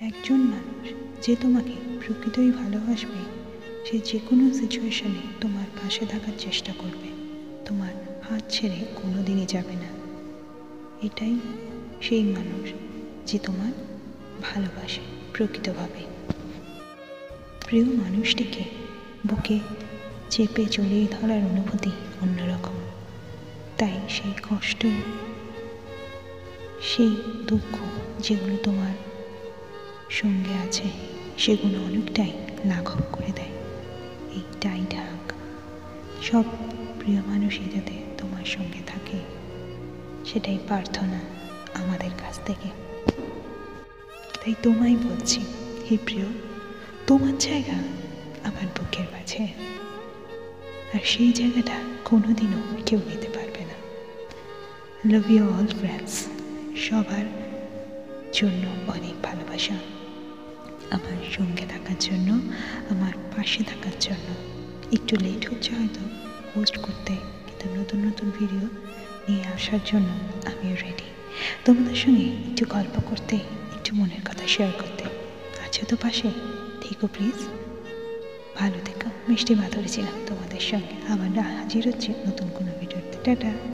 একজন মানুষ যে তোমাকে প্রকৃতই ভালোবাসবে, সে যে কোনো সিচুয়েশনে তোমার পাশে থাকার চেষ্টা করবে, তোমার হাত ছেড়ে কোনো দিনই যাবে না। এটাই সেই মানুষ যে তোমার ভালোবাসে প্রকৃতভাবে। প্রিয় মানুষটিকে বুকে চেপে জড়িয়ে ধরার অনুভূতি অন্যরকম। তাই সেই কষ্ট, সেই দুঃখ যেগুলো তোমার সঙ্গে আছে, সেগুলো অনেকটাই লাঘব করে দেয় এই টাইট হাগ। সব প্রিয় মানুষই যাতে তোমার সঙ্গে থাকে, সেটাই প্রার্থনা আমাদের কাছ থেকে। তাই তোমায় বলছি, হে প্রিয়, তোমার জায়গা আমার বুকের মাঝে, আর সেই জায়গাটা কোনোদিনও কেউ নিতে পারবে না। Love you all friends. সবার জন্য অনেক ভালোবাসা, আমার সঙ্গে থাকার জন্য, আমার পাশে থাকার জন্য। একটু লেট হচ্ছে হয়তো পোস্ট করতে, কিন্তু নতুন নতুন ভিডিও নিয়ে আসার জন্য আমিও রেডি। তোমাদের সঙ্গে একটু গল্প করতে, একটু মনের কথা শেয়ার করতে। আছো তো পাশে? থেকো প্লিজ, ভালো থেকো। মিষ্টি মাধুরী ছিলাম তোমাদের সঙ্গে। আবার হাজির হচ্ছে নতুন কোনো ভিডিওতে। টাটা।